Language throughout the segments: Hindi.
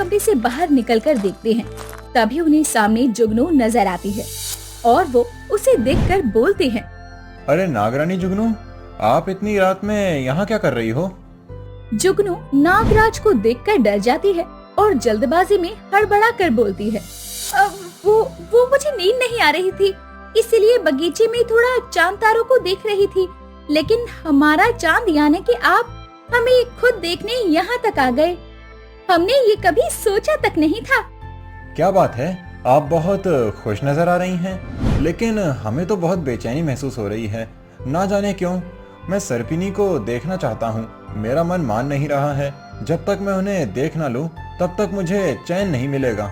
कमरे से बाहर निकलकर देखते हैं, तभी उन्हें सामने जुगनू नजर आती है और वो उसे देखकर बोलते हैं, अरे नागरानी जुगनू, आप इतनी रात में यहाँ क्या कर रही हो? जुगनू नागराज को देखकर डर जाती है और जल्दबाजी में हड़बड़ा कर बोलती है, वो मुझे नींद नहीं आ रही थी, इसलिए बगीचे में थोड़ा चांद तारों को देख रही थी, लेकिन हमारा चांद यानी कि आप हमें खुद देखने यहाँ तक आ गए। हमने ये कभी सोचा तक नहीं था। क्या बात है, आप बहुत खुश नजर आ रही हैं, लेकिन हमें तो बहुत बेचैनी महसूस हो रही है। ना जाने क्यों, मैं सर्पिनी को देखना चाहता हूँ, मेरा मन मान नहीं रहा है। जब तक मैं उन्हें देख ना लूं, तब तक मुझे चैन नहीं मिलेगा।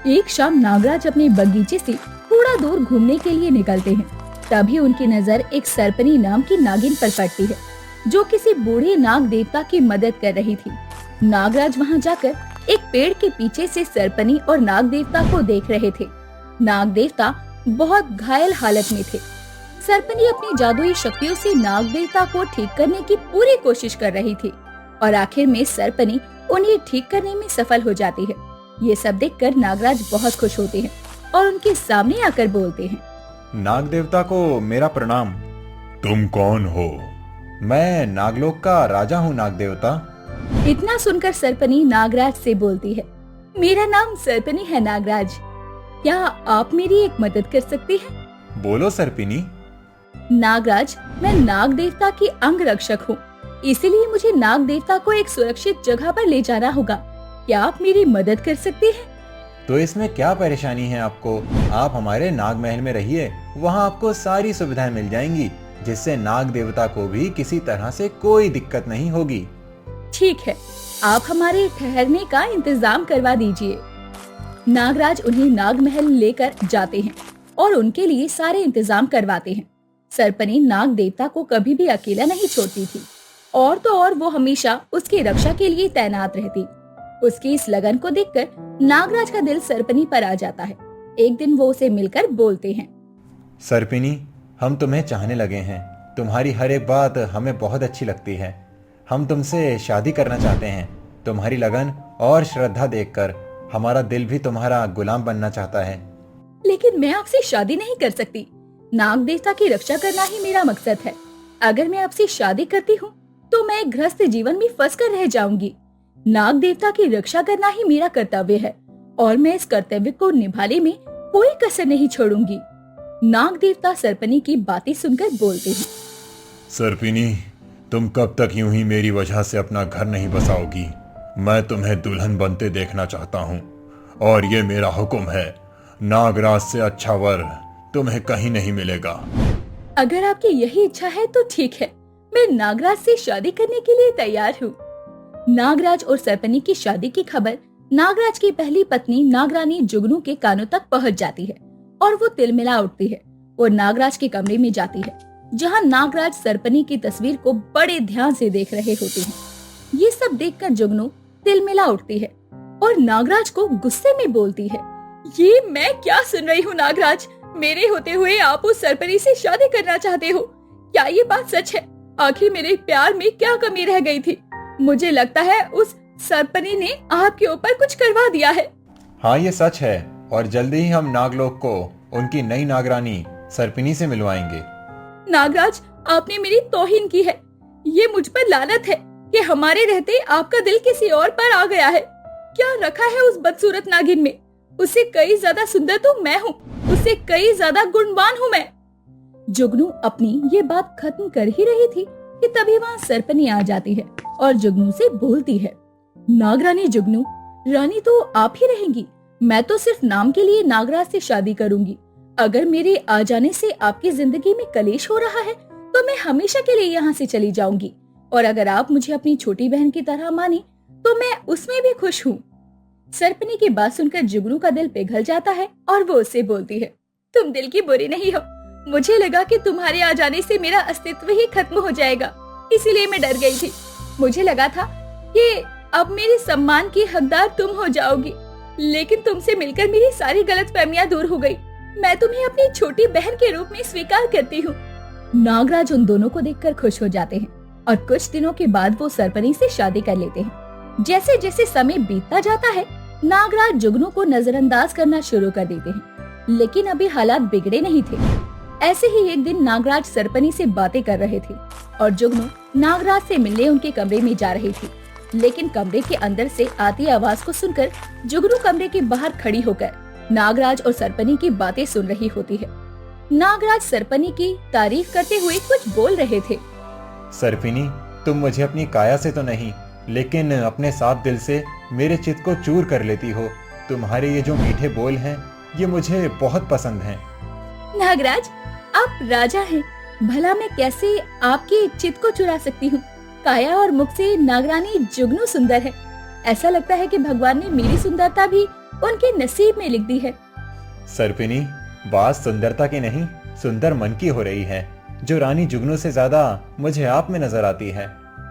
एक शाम नागराज अपने बगीचे से थोड़ा दूर घूमने के लिए निकलते हैं। तभी उनकी नजर एक सर्पनी नाम की नागिन पर पड़ती है, जो किसी बूढ़े नाग देवता की मदद कर रही थी। नागराज वहां जाकर एक पेड़ के पीछे से सर्पनी और नाग देवता को देख रहे थे। नाग देवता बहुत घायल हालत में थे। सर्पनी अपनी जादुई शक्तियों से नाग देवता को ठीक करने की पूरी कोशिश कर रही थी और आखिर में सर्पनी उन्हें ठीक करने में सफल हो जाती है। ये सब देखकर नागराज बहुत खुश होते हैं और उनके सामने आकर बोलते हैं, नाग देवता को मेरा प्रणाम। तुम कौन हो? मैं नागलोक का राजा हूँ नाग देवता। इतना सुनकर सर्पनी नागराज से बोलती है, मेरा नाम सर्पनी है नागराज, क्या आप मेरी एक मदद कर सकती हैं? बोलो सर्पिनी। नागराज, मैं नाग देवता की अंग रक्षक हूँ, इसीलिए मुझे नाग देवता को एक सुरक्षित जगह पर ले जाना होगा। क्या आप मेरी मदद कर सकते हैं? तो इसमें क्या परेशानी है आपको? आप हमारे नाग महल में रहिए, वहाँ आपको सारी सुविधाएं मिल जाएंगी, जिससे नाग देवता को भी किसी तरह से कोई दिक्कत नहीं होगी। ठीक है, आप हमारे ठहरने का इंतजाम करवा दीजिए। नागराज उन्हें नाग महल लेकर जाते हैं और उनके लिए सारे इंतजाम करवाते हैं। सर्पनी नाग देवता को कभी भी अकेला नहीं छोड़ती थी और तो और वो हमेशा उसकी रक्षा के लिए तैनात रहती। उसकी इस लगन को देखकर नागराज का दिल सर्पनी पर आ जाता है। एक दिन वो उसे मिलकर बोलते हैं, सर्पिनी, हम तुम्हें चाहने लगे हैं। तुम्हारी हर एक बात हमें बहुत अच्छी लगती है। हम तुमसे शादी करना चाहते हैं। तुम्हारी लगन और श्रद्धा देखकर हमारा दिल भी तुम्हारा गुलाम बनना चाहता है। लेकिन मैं आपसे शादी नहीं कर सकती। नाग देवता की रक्षा करना ही मेरा मकसद है। अगर मैं आपसे शादी करती हूँ तो मैं एक गृहस्थ जीवन में फंस कर रह जाऊंगी। नाग देवता की रक्षा करना ही मेरा कर्तव्य है और मैं इस कर्तव्य को निभाने में कोई कसर नहीं छोड़ूंगी। नाग देवता सर्पनी की बातें सुनकर बोलते हैं, सर्पिनी, तुम कब तक यूं ही मेरी वजह से अपना घर नहीं बसाओगी? मैं तुम्हें दुल्हन बनते देखना चाहता हूँ और ये मेरा हुक्म है। नागराज से अच्छा वर तुम्हें कहीं नहीं मिलेगा। अगर आपकी यही इच्छा है तो ठीक है, मैं नागराज से शादी करने के लिए तैयार हूँ। नागराज और सर्पनी की शादी की खबर नागराज की पहली पत्नी नागरानी जुगनू के कानों तक पहुँच जाती है और वो तिलमिला उठती है और नागराज के कमरे में जाती है, जहाँ नागराज सर्पनी की तस्वीर को बड़े ध्यान से देख रहे होते हैं। ये सब देखकर जुगनू तिलमिला उठती है और नागराज को गुस्से में बोलती है, ये मैं क्या सुन रही हूँ नागराज? मेरे होते हुए आप उस सर्पनी से शादी करना चाहते हो? क्या ये बात सच है? आखिर मेरे प्यार में क्या कमी रह गई थी? मुझे लगता है उस सर्पनी ने आपके ऊपर कुछ करवा दिया है। हाँ, ये सच है और जल्दी ही हम नागलोक को उनकी नई नागरानी सर्पिनी से मिलवाएंगे। नागराज, आपने मेरी तौहीन की है। ये मुझ पर लानत है कि हमारे रहते आपका दिल किसी और पर आ गया है। क्या रखा है उस बदसूरत नागिन में? उससे कई ज्यादा सुंदर तो मैं हूँ, उससे कई ज्यादा गुणवान हूँ मैं। जुगनू अपनी ये बात खत्म कर ही रही थी कि तभी वहाँ सर्पनी आ जाती है और जुगनू से बोलती है, नागरानी जुगनू, रानी तो आप ही रहेंगी। मैं तो सिर्फ नाम के लिए नागराज से शादी करूंगी। अगर मेरे आ जाने से आपकी जिंदगी में कलेश हो रहा है तो मैं हमेशा के लिए यहाँ से चली जाऊंगी, और अगर आप मुझे अपनी छोटी बहन की तरह माने तो मैं उसमें भी खुश हूँ। सर्पनी की बात सुनकर जुगनू का दिल पिघल जाता है और वो उससे बोलती है, तुम दिल की बुरी नहीं हो। मुझे लगा कि तुम्हारे आ जाने से मेरा अस्तित्व ही खत्म हो जाएगा, इसीलिए मैं डर गई थी। मुझे लगा था कि अब मेरे सम्मान की हकदार तुम हो जाओगी, लेकिन तुमसे मिलकर मेरी सारी गलतफहमियां दूर हो गई। मैं तुम्हें अपनी छोटी बहन के रूप में स्वीकार करती हूँ। नागराज उन दोनों को देखकर खुश हो जाते हैं और कुछ दिनों के बाद वो सर्पनी से शादी कर लेते हैं। जैसे जैसे समय बीतता जाता है, नागराज जुगनू को नजरअंदाज करना शुरू कर देते हैं, लेकिन अभी हालात बिगड़े नहीं थे। ऐसे ही एक दिन नागराज सरपनी से बातें कर रहे थे और जुगनू नागराज से मिलने उनके कमरे में जा रही थी। लेकिन कमरे के अंदर से आती आवाज को सुनकर जुगनू कमरे के बाहर खड़ी होकर नागराज और सरपनी की बातें सुन रही होती है। नागराज सरपनी की तारीफ करते हुए कुछ बोल रहे थे। सरपिनी, तुम मुझे अपनी काया से तो नहीं, लेकिन अपने साफ दिल से मेरे चित्त को चूर कर लेती हो। तुम्हारे ये जो मीठे बोल हैं, ये मुझे बहुत पसंद हैं। नागराज, आप राजा हैं, भला मैं कैसे आपके चित्त को चुरा सकती हूँ? काया और मुख से नागरानी जुगनू सुंदर है। ऐसा लगता है कि भगवान ने मेरी सुंदरता भी उनके नसीब में लिख दी है। सरपिनी, बात सुंदरता की नहीं, सुंदर मन की हो रही है, जो रानी जुगनू से ज्यादा मुझे आप में नजर आती है।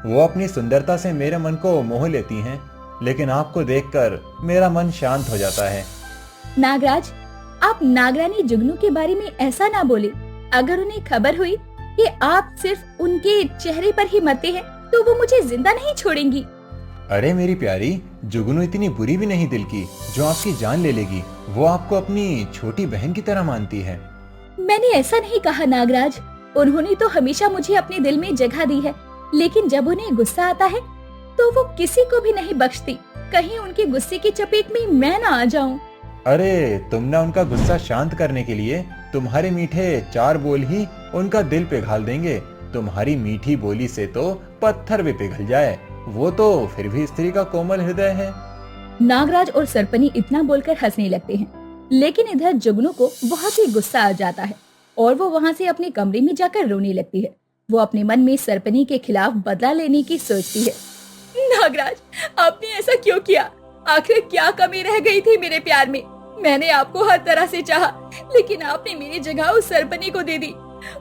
वो अपनी सुंदरता से मेरे मन को मोह लेती हैं, लेकिन आपको देखकर मेरा मन शांत हो जाता है। नागराज, आप नागरानी जुगनू के बारे में ऐसा ना बोले। अगर उन्हें खबर हुई कि आप सिर्फ उनके चेहरे पर ही मरते हैं, तो वो मुझे जिंदा नहीं छोड़ेंगी। अरे मेरी प्यारी, जुगनू इतनी बुरी भी नहीं दिल की जो आपकी जान ले लेगी। वो आपको अपनी छोटी बहन की तरह मानती है। मैंने ऐसा नहीं कहा नागराज। उन्होंने तो हमेशा मुझे अपने दिल में जगह दी है, लेकिन जब उन्हें गुस्सा आता है तो वो किसी को भी नहीं बख्शती। कहीं उनके गुस्से की चपेट में मैं ना आ जाऊं। अरे तुमने उनका गुस्सा शांत करने के लिए तुम्हारे मीठे 4 बोल ही उनका दिल पिघाल देंगे। तुम्हारी मीठी बोली से तो पत्थर भी पिघल जाए। वो तो फिर भी स्त्री का कोमल हृदय है। नागराज और सरपनी इतना बोलकर हंसने लगते हैं, लेकिन इधर जुगनू को बहुत ही गुस्सा आ जाता है और वो वहाँ से अपने कमरे में जाकर रोने लगती है। वो अपने मन में सरपनी के खिलाफ बदला लेने की सोचती है। नागराज, आपने ऐसा क्यों किया? आखिर क्या कमी रह गई थी मेरे प्यार में? मैंने आपको हर तरह से चाहा, लेकिन आपने मेरी जगह उस सरपनी को दे दी।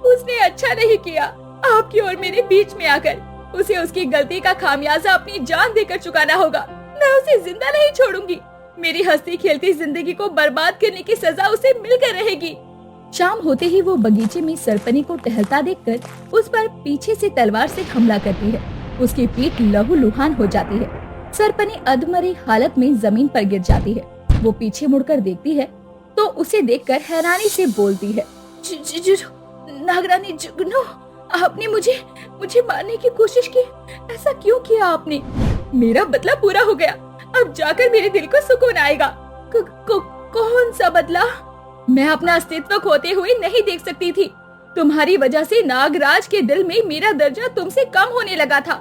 उसने अच्छा नहीं किया। आपकी और मेरे बीच में आकर उसे उसकी गलती का खामियाजा अपनी जान देकर चुकाना होगा। मैं उसे जिंदा नहीं छोड़ूंगी। मेरी हंसती खेलती जिंदगी को बर्बाद करने की सजा उसे मिलकर रहेगी। शाम होते ही वो बगीचे में सरपनी को टहलता देखकर उस पर पीछे से तलवार से हमला करती है। उसकी पीठ लहूलुहान हो जाती है। सरपनी अधमरी हालत में जमीन पर गिर जाती है। वो पीछे मुड़कर देखती है तो उसे देखकर हैरानी से बोलती है, नागरानी जुगनू, आपने मुझे मारने की कोशिश की। ऐसा क्यों किया आपने? मेरा बदला पूरा हो गया। अब जाकर मेरे दिल को सुकून आएगा। कौन सा बदला? मैं अपना अस्तित्व खोते हुए नहीं देख सकती थी। तुम्हारी वजह से नागराज के दिल में मेरा दर्जा तुमसे कम होने लगा था,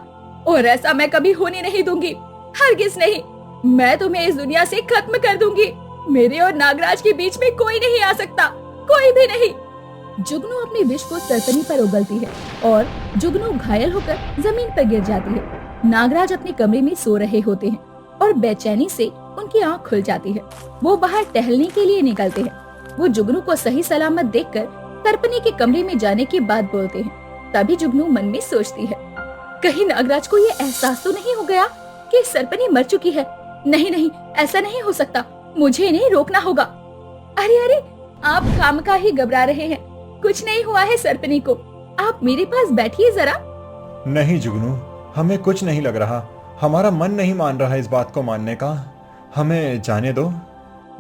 और ऐसा मैं कभी होने नहीं दूंगी। हरगिज नहीं। मैं तुम्हें इस दुनिया से खत्म कर दूंगी। मेरे और नागराज के बीच में कोई नहीं आ सकता, कोई भी नहीं। जुगनू अपने विष को सरपनी पर उगलती है और जुगनू घायल होकर जमीन पर गिर जाती है। नागराज अपने कमरे में सो रहे होते हैं और बेचैनी से उनकी आंख खुल जाती है। वो बाहर टहलने के लिए निकलते हैं। वो जुगनू को सही सलामत देखकर सरपनी के कमरे में जाने की बात बोलते हैं। तभी जुगनू मन में सोचती है, कहीं नागराज को ये एहसास तो नहीं हो गया कि सरपनी मर चुकी है। नहीं, ऐसा नहीं हो सकता। मुझे इन्हें रोकना होगा। अरे, आप खामखा ही घबरा रहे हैं। कुछ नहीं हुआ है सरपनी को। आप मेरे पास बैठिए जरा। नहीं जुगनू, हमें कुछ नहीं लग रहा। हमारा मन नहीं मान रहा इस बात को मानने का। हमें जाने दो।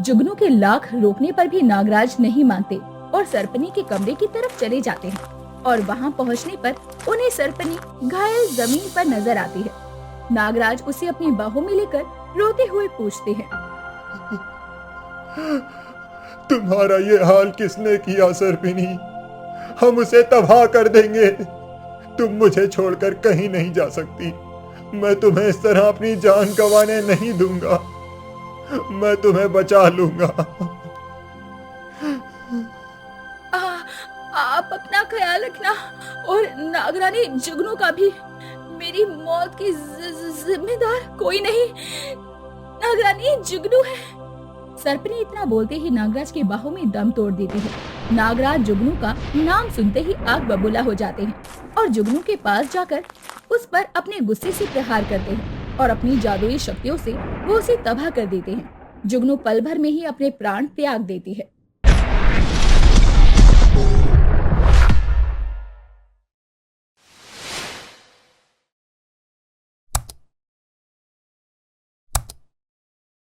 जुगनू के लाख रोकने पर भी नागराज नहीं मानते और सरपनी के कमरे की तरफ चले जाते हैं। और वहां पहुंचने पर उन्हें सरपनी घायल जमीन पर नजर आती है। नागराज उसे अपनी बाहों में लेकर रोते हुए पूछते हैं, तुम्हारा ये हाल किसने किया सरपिनी? हम उसे तबाह कर देंगे। तुम मुझे छोड़कर कहीं नहीं जा सकती। मैं तुम्हें इस तरह अपनी जान गंवाने नहीं दूंगा। मैं तुम्हें बचा लूंगा। आप अपना ख्याल रखना और नागरानी जुगनू का भी। मेरी मौत की जिम्मेदार कोई नहीं, नागरानी जुगनू है। सरपनी इतना बोलते ही नागराज की बाहों में दम तोड़ देती है। नागराज जुगनू का नाम सुनते ही आग बबूला हो जाते हैं और जुगनू के पास जाकर उस पर अपने गुस्से से प्रहार करते हैं और अपनी जादुई शक्तियों से वो उसे तबाह कर देते हैं। जुगनू पल भर में ही अपने प्राण त्याग देती है।